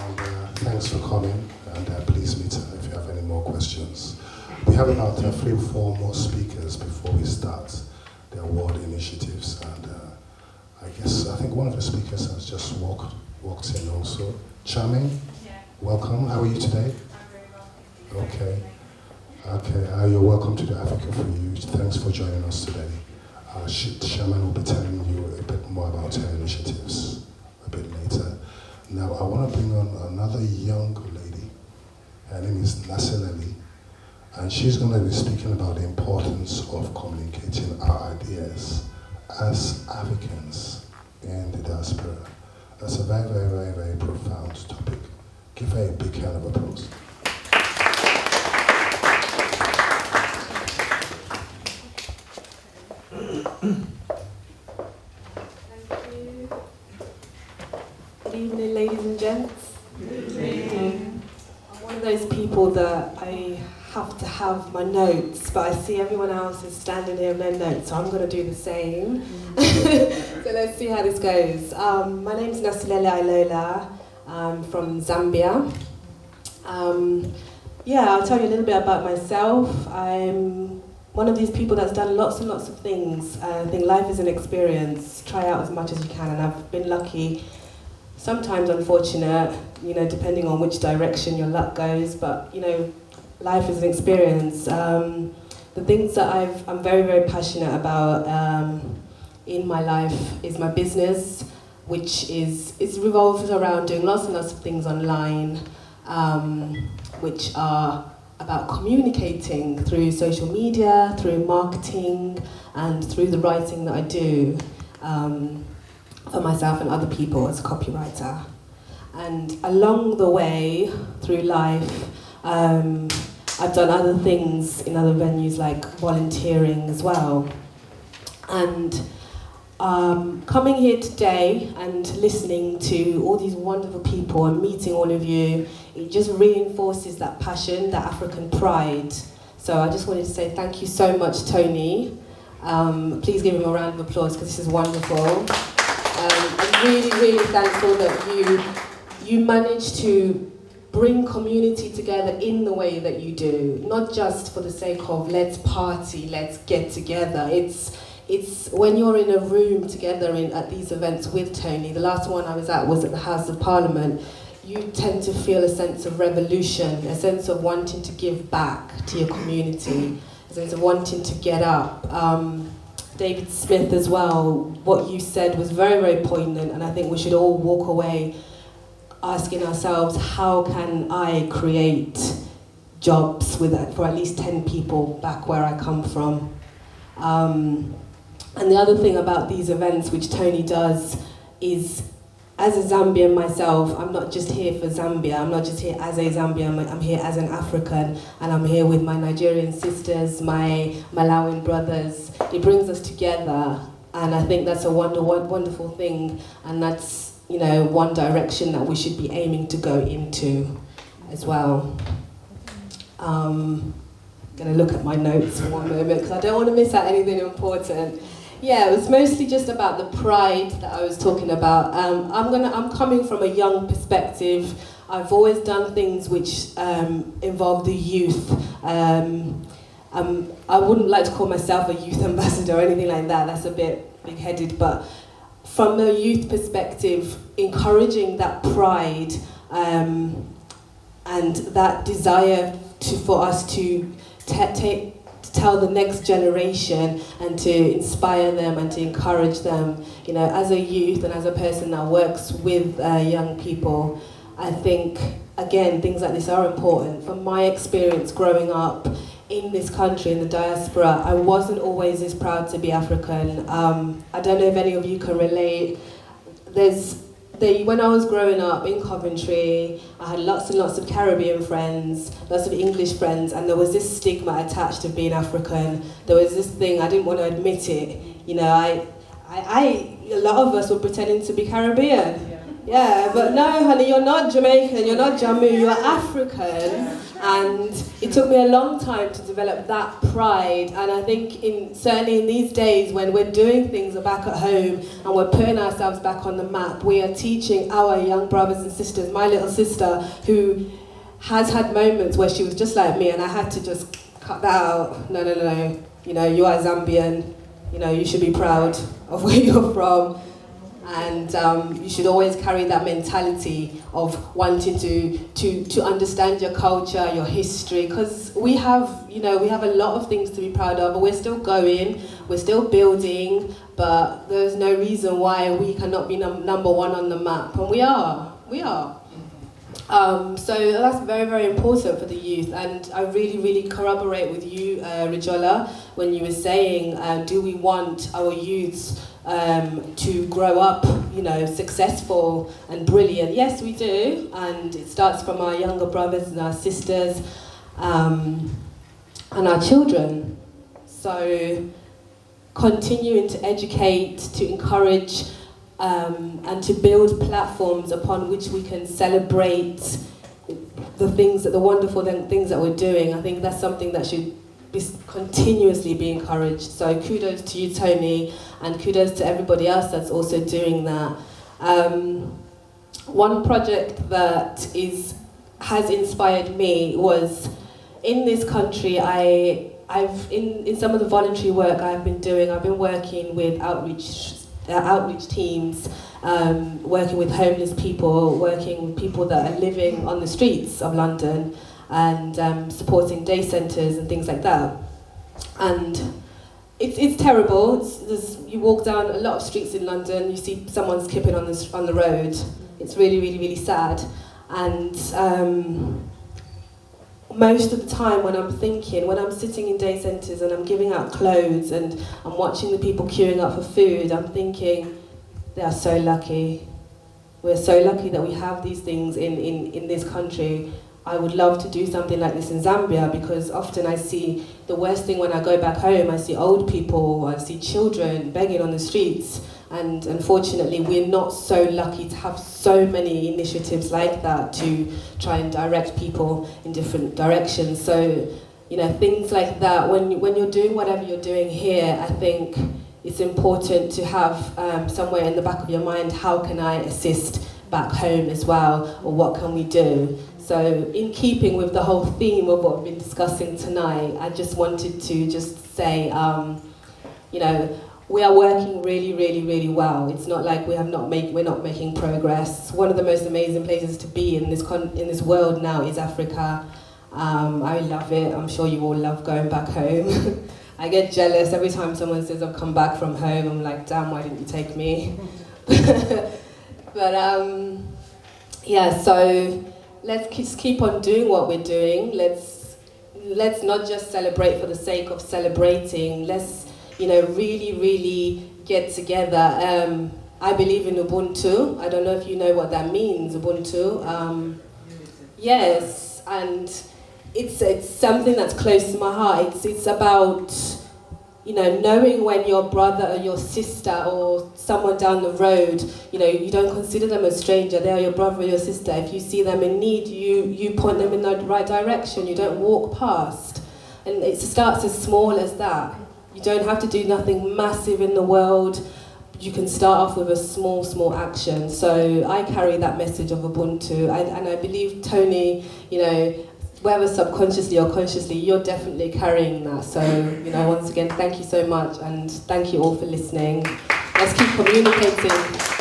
and thanks for coming, and please meet her if you have any more questions. We have about 3 or 4 more speakers before we start the award initiatives, and I think one of the speakers has just walked in also. Charming, yeah. Welcome. How are you today? I'm very well, thank you. Okay. You're welcome to the Africa4U. Thanks for joining us today. Shaman will be telling you a bit more about her initiatives a bit later. Now, I want to bring on another young lady. Her name is Nasilele, and she's going to be speaking about the importance of communicating our ideas as Africans in the diaspora. That's a very, very, very, very profound topic. Give her a big hand of applause. Thank you. Good evening, ladies and gents. Good evening. I'm one of those people that I have to have my notes, but I see everyone else is standing here with their notes, so I'm going to do the same. So let's see how this goes. My name's Nasilele Ilola. I'm from Zambia. I'll tell you a little bit about myself. I'm one of these people that's done lots and lots of things. I think life is an experience. Try out as much as you can, and I've been lucky, sometimes unfortunate, depending on which direction your luck goes, but, life is an experience. The things that I'm very, very passionate about in my life is my business, which is revolves around doing lots and lots of things online, which are about communicating through social media, through marketing, and through the writing that I do for myself and other people as a copywriter. And along the way, through life, I've done other things in other venues like volunteering as well. And coming here today and listening to all these wonderful people and meeting all of you, it just reinforces that passion, that African pride. So I just wanted to say thank you so much, Tony. Please give him a round of applause because this is wonderful. I'm really, really thankful that you managed to bring community together in the way that you do, not just for the sake of let's party, let's get together. It's when you're in a room together at these events with Tony. The last one I was at the House of Parliament. You tend to feel a sense of revolution, a sense of wanting to give back to your community, a sense of wanting to get up. David Smith as well, what you said was very, very poignant, and I think we should all walk away asking ourselves, how can I create jobs for at least 10 people back where I come from? And the other thing about these events, which Tony does, is as a Zambian myself, I'm not just here for Zambia, I'm not just here as a Zambian, I'm here as an African, and I'm here with my Nigerian sisters, my Malawian brothers. It brings us together, and I think that's a wonderful thing, and that's one direction that we should be aiming to go into as well. I'm going to look at my notes for one moment because I don't want to miss out anything important. Yeah, it was mostly just about the pride that I was talking about. I'm coming from a young perspective. I've always done things which involve the youth. I wouldn't like to call myself a youth ambassador or anything like that. That's a bit big-headed, but from a youth perspective, encouraging that pride and that desire for us to tell the next generation and to inspire them and to encourage them. As a youth and as a person that works with young people, I think, again, things like this are important. From my experience growing up in this country, in the diaspora, I wasn't always as proud to be African. I don't know if any of you can relate. When I was growing up in Coventry, I had lots and lots of Caribbean friends, lots of English friends, and there was this stigma attached to being African. There was this thing, I didn't want to admit it. A lot of us were pretending to be Caribbean. Yeah, but no, honey, you're not Jamaican, you're not Jammu, you're African. And it took me a long time to develop that pride, and I think certainly in these days when we're doing things back at home and we're putting ourselves back on the map, we are teaching our young brothers and sisters. My little sister, who has had moments where she was just like me and I had to just cut that out. No, you know, you are Zambian, you know, you should be proud of where you're from. And you should always carry that mentality of wanting to understand your culture, your history, because we have a lot of things to be proud of, but we're still going, we're still building, but there's no reason why we cannot be number one on the map, and we are. So that's very, very important for the youth, and I really, really corroborate with you, Rijola, when you were saying, do we want our youths to grow up, you know, successful and brilliant? Yes, we do, and it starts from our younger brothers and our sisters and our children. So continuing to educate, to encourage, and to build platforms upon which we can celebrate the wonderful things that we're doing. I think that's something that should continuously be encouraged. So kudos to you, Tony, and kudos to everybody else that's also doing that. One project that has inspired me was in this country. I've in some of the voluntary work I've been working with outreach teams, working with homeless people, working with people that are living on the streets of London, and supporting day centres and things like that. And it's terrible. You walk down a lot of streets in London, you see someone skipping on the road. It's really, really, really sad. And most of the time when I'm sitting in day centres and I'm giving out clothes and I'm watching the people queuing up for food, I'm thinking, they are so lucky. We're so lucky that we have these things in this country. I would love to do something like this in Zambia, because often I see the worst thing when I go back home. I see old people, I see children begging on the streets, and unfortunately we're not so lucky to have so many initiatives like that to try and direct people in different directions. So, you know, things like that, when you're doing whatever you're doing here, I think it's important to have somewhere in the back of your mind, how can I assist back home as well, or what can we do? So in keeping with the whole theme of what we've been discussing tonight, I just wanted to just say, you know, we are working really, really, really well. It's not like we're not making progress. One of the most amazing places to be in this world now is Africa. I love it. I'm sure you all love going back home. I get jealous every time someone says I've come back from home. I'm like, damn, why didn't you take me? But yeah, so let's just keep on doing what we're doing. Let's not just celebrate for the sake of celebrating. Let's, you know, really, really get together. I believe in Ubuntu. I don't know if you know what that means, Ubuntu. Yes, and it's something that's close to my heart. It's about, you know, knowing when your brother or your sister or someone down the road, you know, you don't consider them a stranger. They are your brother or your sister. If you see them in need, you point them in the right direction. You don't walk past. And it starts as small as that. You don't have to do nothing massive in the world. You can start off with a small action. So I carry that message of Ubuntu. And I believe, Tony, you know, whether subconsciously or consciously, you're definitely carrying that. So, you know, once again, thank you so much, and thank you all for listening. Let's keep communicating.